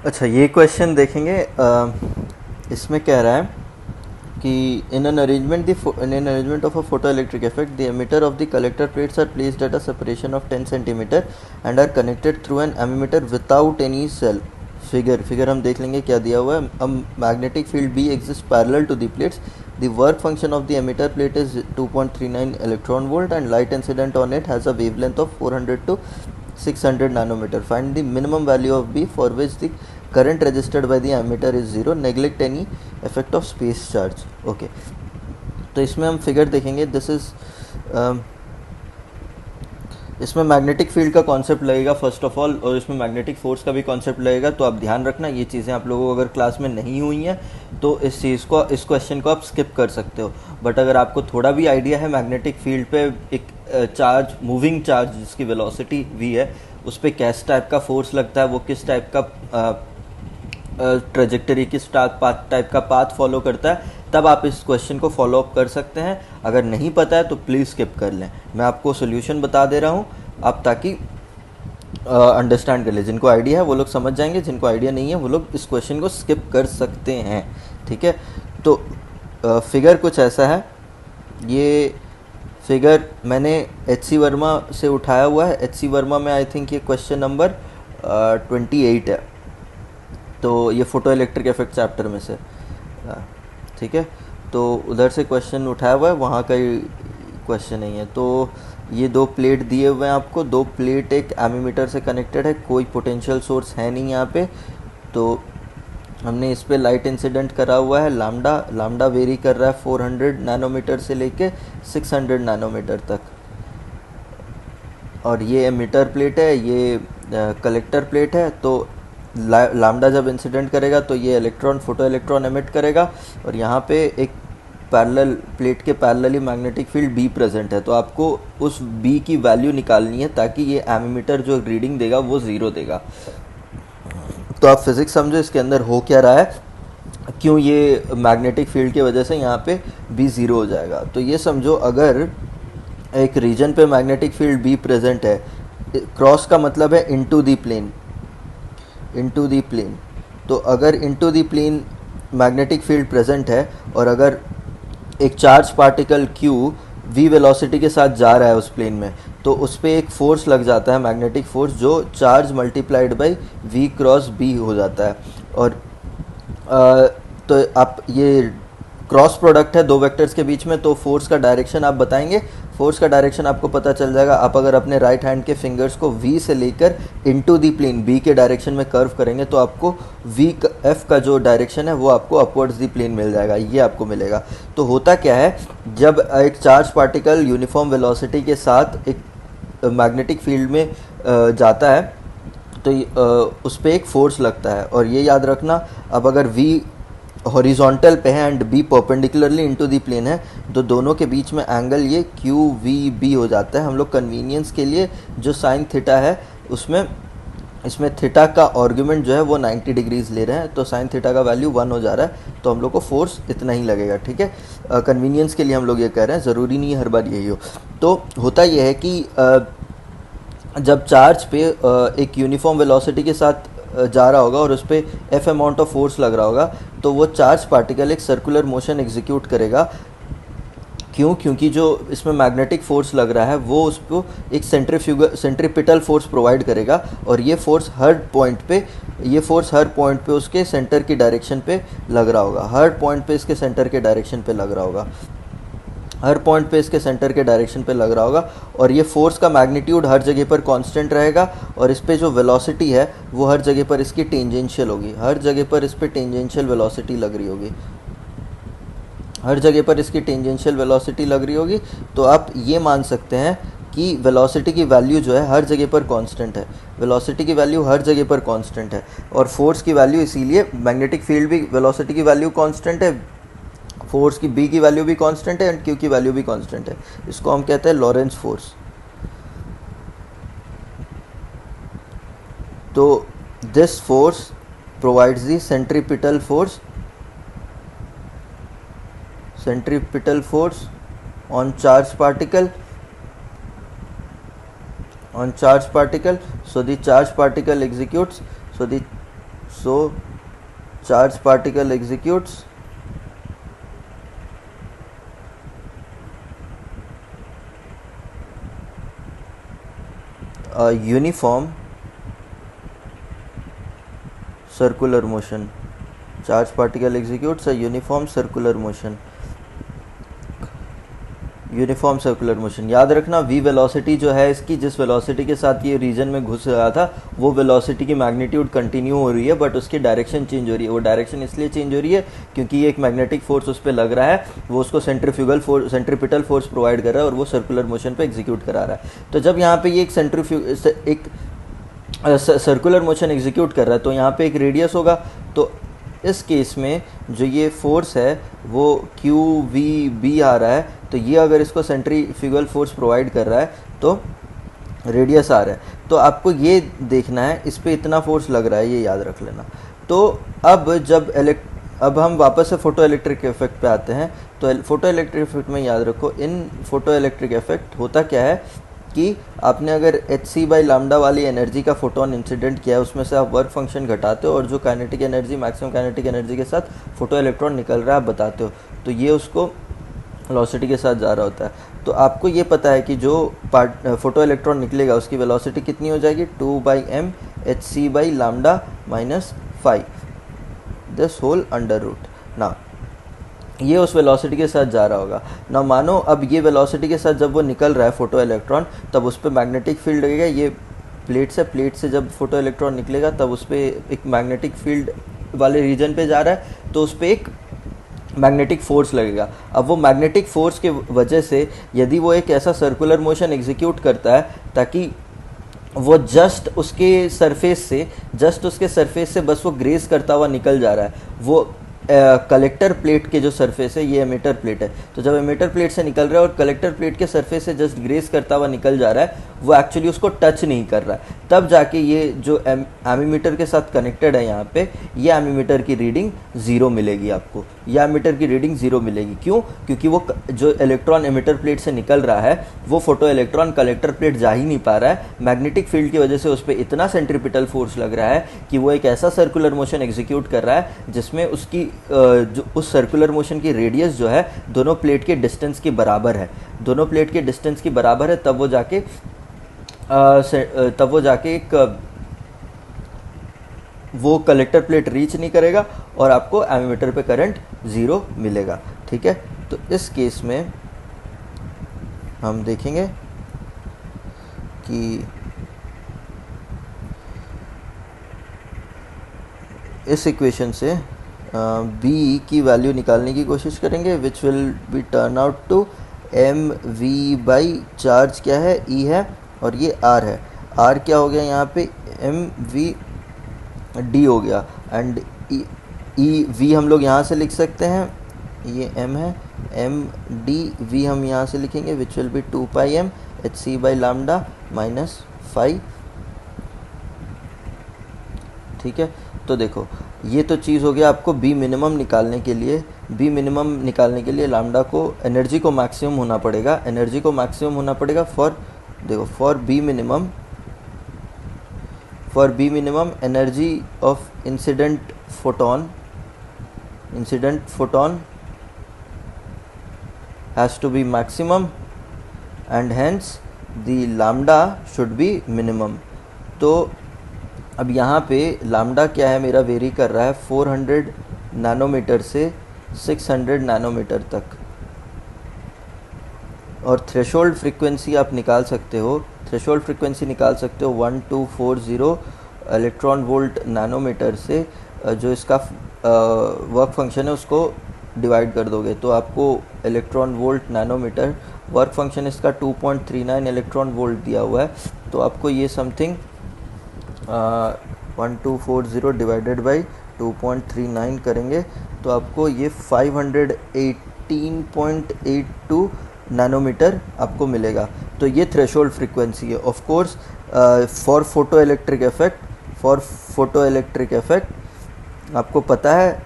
अच्छा, ये क्वेश्चन देखेंगे। इसमें कह रहा है कि in an arrangement of a photoelectric effect, the emitter of the collector plates are placed at a separation of 10 centimeter and are connected through an ammeter without any cell. Figure हम देख लेंगे क्या दिया हुआ है। Magnetic field B exist parallel to the plates. The work function of the emitter plate is 2.39 electron volt and light incident on it has a wavelength of 400 to 600 nanometer. Find the minimum value of B for which the current registered by the emitter is zero. Neglect any effect of space charge. Okay, तो इसमें हम figure देखेंगे. This is इसमें magnetic field का concept लगेगा first of all, और इसमें magnetic force का भी कॉन्सेप्ट लगेगा. तो आप ध्यान रखना, ये चीज़ें आप लोगों को अगर क्लास में नहीं हुई हैं तो इस क्वेश्चन को आप स्किप कर सकते हो. बट अगर आपको थोड़ा भी आइडिया है मैग्नेटिक फील्ड पे एक चार्ज, मूविंग चार्ज जिसकी वेलोसिटी v है, उस पर किस टाइप का फोर्स लगता है, वो किस टाइप का ट्रेजेक्टरी, किस टाइप का पाथ फॉलो करता है, तब आप इस क्वेश्चन को फॉलो अप कर सकते हैं. अगर नहीं पता है तो प्लीज़ स्किप कर लें. मैं आपको सोल्यूशन बता दे रहा हूँ, आप ताकि अंडरस्टैंड कर ले. जिनको आइडिया है वो लोग समझ जाएंगे, जिनको आइडिया नहीं है वो लोग इस क्वेश्चन को स्किप कर सकते हैं. ठीक है, तो फिगर कुछ ऐसा है. ये फिगर मैंने एच.सी. वर्मा से उठाया हुआ है. एच.सी. वर्मा में आई थिंक ये क्वेश्चन नंबर 28 है. तो ये फोटो इलेक्ट्रिक इफेक्ट चैप्टर में से, ठीक है, तो उधर से क्वेश्चन उठाया हुआ है, वहाँ का ही क्वेश्चन नहीं है. तो ये दो प्लेट दिए हुए हैं आपको. दो प्लेट एक एमीमीटर से कनेक्टेड है, कोई पोटेंशियल सोर्स है नहीं यहाँ पे. तो हमने इस पे लाइट इंसिडेंट करा हुआ है लामडा वेरी कर रहा है 400 नैनोमीटर से लेके 600 नैनोमीटर तक. और ये एमिटर प्लेट है, ये कलेक्टर प्लेट है. तो लामडा जब इंसिडेंट करेगा तो ये फोटो इलेक्ट्रॉन एमिट करेगा, और यहाँ पे एक प्लेट के parallelly magnetic field B present है. तो आपको उस बी की वैल्यू निकालनी है ताकि ये एमीमीटर जो रीडिंग देगा वो ज़ीरो देगा. तो आप फिजिक्स समझो इसके अंदर हो क्या रहा है, क्यों ये मैग्नेटिक फील्ड की वजह से यहाँ पे बी ज़ीरो हो जाएगा. तो ये समझो, अगर एक रीजन पे मैग्नेटिक फील्ड बी प्रेजेंट है, क्रॉस का मतलब है इनटू दी प्लेन. तो अगर into the plane magnetic field present है, और अगर एक charge particle q v velocity के साथ जा रहा है उस प्लेन में, तो उस पर एक फोर्स लग जाता है, मैग्नेटिक फोर्स, जो charge multiplied by v cross b हो जाता है. और तो आप ये क्रॉस प्रोडक्ट है दो वेक्टर्स के बीच में, तो फोर्स का डायरेक्शन आप बताएंगे. फोर्स का डायरेक्शन आपको पता चल जाएगा. आप अगर अपने राइट हैंड के फिंगर्स को v से लेकर इनटू दी प्लेन b के डायरेक्शन में कर्व करेंगे, तो आपको f का जो डायरेक्शन है वो आपको अपवर्ड्स दी प्लेन मिल जाएगा. ये आपको मिलेगा. तो होता क्या है, जब एक चार्ज पार्टिकल यूनिफॉर्म वेलोसिटी के साथ एक मैग्नेटिक फील्ड में जाता है, तो उस पर एक फोर्स लगता है. और ये याद रखना, अब अगर v हॉरिजॉन्टल पे है and B perpendicularly into the plane है, तो दोनों के बीच में एंगल ये क्यू वी बी हो जाता है. हम लोग कन्वीनियंस के लिए जो साइन थीटा है उसमें, इसमें थीटा का आर्गुमेंट जो है वो 90 डिग्रीज ले रहे हैं, तो साइन थीटा का वैल्यू 1 हो जा रहा है. तो हम लोग को फोर्स इतना ही लगेगा. ठीक है, कन्वीनियंस के लिए हम लोग ये कह रहे हैं, ज़रूरी नहीं है हर बार यही हो. तो होता ये है कि जब चार्ज पे एक यूनिफॉर्म वेलोसिटी के साथ जा रहा होगा और उस पर एफ अमाउंट ऑफ फोर्स लग रहा होगा, तो वो चार्ज पार्टिकल एक सर्कुलर मोशन एग्जीक्यूट करेगा. क्योंकि जो इसमें मैग्नेटिक फोर्स लग रहा है वो उसको एक सेंट्रीपिटल फोर्स प्रोवाइड करेगा. और ये फोर्स हर पॉइंट पे उसके सेंटर की डायरेक्शन पे लग रहा होगा. हर पॉइंट पे इसके सेंटर के डायरेक्शन पे लग रहा होगा. और ये फोर्स का मैग्नीट्यूड हर जगह पर कांस्टेंट रहेगा, और इस पे जो वेलोसिटी है वो हर जगह पर इसकी टेंजेंशियल होगी. हर जगह पर इस पे टेंजेंशियल वेलोसिटी लग रही होगी. तो आप ये मान सकते हैं कि वेलोसिटी की वैल्यू जो है हर जगह पर कांस्टेंट है. और फोर्स की वैल्यू, इसीलिए मैग्नेटिक फील्ड भी वेलोसिटी की वैल्यू कांस्टेंट है, फोर्स की बी की वैल्यू भी कांस्टेंट है, एंड क्यू की वैल्यू भी कांस्टेंट है. इसको हम कहते हैं लॉरेंस फोर्स. तो this force provides the centripetal force on charge particle. So the charge particle executes. So the so charge particle executes a uniform circular motion. Charge particle executes a uniform circular motion. Uniform circular motion, याद रखना v velocity जो है इसकी, जिस velocity के साथ ये reason में घुस रहा था वो वेलोसिटी की मैग्नीट्यूड कंटिन्यू हो रही है, बट उसकी डायरेक्शन चेंज हो रही है। वो डायरेक्शन इसलिए चेंज हो रही है क्योंकि ये एक मैग्नेटिक फोर्स उस पर लग रहा है, वो उसको सेंट्रीपिटल फोर्स प्रोवाइड कर रहा है और वो सर्कुलर मोशन पे एग्जीक्यूट करा रहा है। तो जब यहाँ पे ये एक सर्कुलर मोशन एग्जीक्यूट कर रहा है तो यहाँ पे एक रेडियस होगा। तो इस केस में जो ये फोर्स है वो क्यू वी बी आ रहा है, तो ये अगर इसको सेंट्रीफ्यूगल फोर्स प्रोवाइड कर रहा है तो रेडियस आ रहा है। तो आपको ये देखना है इस पे इतना फोर्स लग रहा है, ये याद रख लेना। तो अब हम वापस से फोटो इलेक्ट्रिक इफेक्ट पे आते हैं। तो फोटो इलेक्ट्रिक इफेक्ट में याद रखो, इन फोटो इलेक्ट्रिक इफेक्ट होता क्या है कि आपने अगर hc/λ वाली एनर्जी का फोटोन इंसिडेंट किया है, उसमें से आप वर्क फंक्शन घटाते हो और जो kinetic energy, maximum kinetic energy के साथ फोटो इलेक्ट्रॉन निकल रहा है आप बताते हो, तो ये उसको वेलोसिटी के साथ जा रहा होता है। तो आपको ये पता है कि जो फोटो इलेक्ट्रॉन निकलेगा उसकी वेलोसिटी कितनी हो जाएगी, 2/m hc/λ minus 5 this whole under root. ना ये उस वेलोसिटी के साथ जा रहा होगा ना। मानो अब ये वेलोसिटी के साथ जब वो निकल रहा है फोटो इलेक्ट्रॉन, तब उस पर मैग्नेटिक फील्ड लगेगा। ये प्लेट से जब फोटो इलेक्ट्रॉन निकलेगा तब उस पर एक मैग्नेटिक फील्ड वाले रीजन पे जा रहा है, तो उस पर एक मैग्नेटिक फोर्स लगेगा। अब वो मैग्नेटिक फोर्स के वजह से यदि वो एक ऐसा सर्कुलर मोशन एग्जीक्यूट करता है ताकि वो जस्ट उसके सरफेस से बस वो ग्रेस करता हुआ निकल जा रहा है, वो कलेक्टर प्लेट के जो सरफेस है, ये एमिटर प्लेट है, तो जब एमिटर प्लेट से निकल रहा है और कलेक्टर प्लेट के सरफेस से जस्ट ग्रेस करता हुआ निकल जा रहा है, वो एक्चुअली उसको टच नहीं कर रहा है, तब जाके ये जो एमीमीटर के साथ कनेक्टेड है यहाँ पे, ये एमीमीटर की रीडिंग 0 मिलेगी आपको। ये एमीटर की रीडिंग 0 मिलेगी, क्यों? क्योंकि वो जो इलेक्ट्रॉन एमिटर प्लेट से निकल रहा है वो फोटो इलेक्ट्रॉन कलेक्टर प्लेट जा ही नहीं पा रहा है। मैग्नेटिक फील्ड की वजह से उस पर इतना सेंट्रीपिटल फोर्स लग रहा है कि वो एक ऐसा सर्कुलर मोशन एग्जीक्यूट कर रहा है जिसमें उसकी जो उस सर्कुलर मोशन की रेडियस जो है दोनों प्लेट के डिस्टेंस के बराबर है, दोनों प्लेट के डिस्टेंस की बराबर है, तब वो जाके एक वो कलेक्टर प्लेट रीच नहीं करेगा और आपको एमीमीटर पे करंट 0 मिलेगा। ठीक है, तो इस केस में हम देखेंगे कि इस इक्वेशन से B की वैल्यू निकालने की कोशिश करेंगे, which will be turn out to mv charge क्या है, E है और ये R है। R क्या हो गया यहाँ पे, mvd हो गया, एंड v हम लोग यहाँ से लिख सकते हैं, ये m है, mdv हम यहाँ से लिखेंगे, विच will B 2πm hc/λ minus 5। ठीक है, तो देखो ये तो चीज़ हो गया आपको बी मिनिमम निकालने के लिए। बी मिनिमम निकालने के लिए लैम्डा को एनर्जी को मैक्सिमम होना पड़ेगा, एनर्जी को मैक्सिमम होना पड़ेगा for B minimum energy of incident photon has to be maximum and hence the lambda should be minimum. तो अब यहाँ पे लैम्डा क्या है मेरा, वेरी कर रहा है 400 नैनोमीटर से 600 नैनोमीटर तक, और थ्रेशोल्ड फ्रीक्वेंसी आप निकाल सकते हो, 1240 इलेक्ट्रॉन वोल्ट नैनोमीटर से जो इसका वर्क फंक्शन है उसको डिवाइड कर दोगे तो आपको electron volt nanometre, work function इसका 2.39 इलेक्ट्रॉन वोल्ट दिया हुआ है, तो आपको ये समथिंग 1240 डिवाइडेड बाई 2.39 करेंगे तो आपको ये 518.82 नैनोमीटर आपको मिलेगा। तो ये थ्रेशोल्ड फ्रीक्वेंसी है। Of course for photo electric effect आपको पता है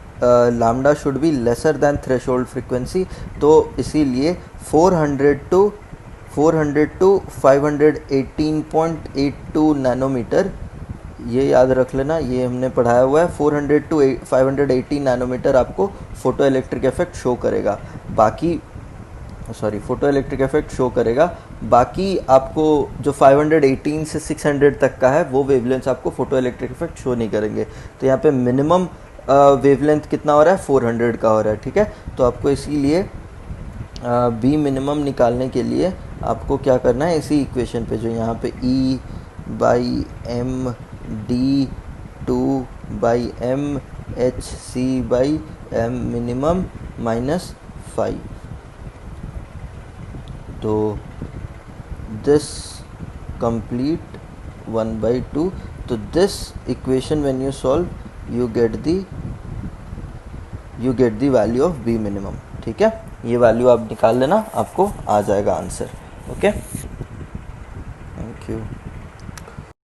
lambda should be lesser than threshold frequency, तो इसीलिए 400 to 518.82 नैनोमीटर ये याद रख लेना, ये हमने पढ़ाया हुआ है। 400 to 580 नैनोमीटर आपको फोटो इलेक्ट्रिक इफेक्ट शो करेगा। बाकी फोटो इलेक्ट्रिक इफेक्ट शो करेगा। बाकी आपको जो 518 से 600 तक का है वो वेवलेंथ आपको फोटो इलेक्ट्रिक इफेक्ट शो नहीं करेंगे। तो यहाँ पे मिनिमम वेवलेंथ कितना हो रहा है, 400 का हो रहा है, ठीक है। तो आपको इसीलिए बी मिनिमम निकालने के लिए आपको क्या करना है, इसी इक्वेशन पे जो यहाँ पे E by m d 2/m HC by m minimum -5, तो दिस कंप्लीट 1/2। तो this equation when you solve you get the value of B minimum, ठीक है। ये वैल्यू आप निकाल लेना, आपको आ जाएगा आंसर। Okay, thank you.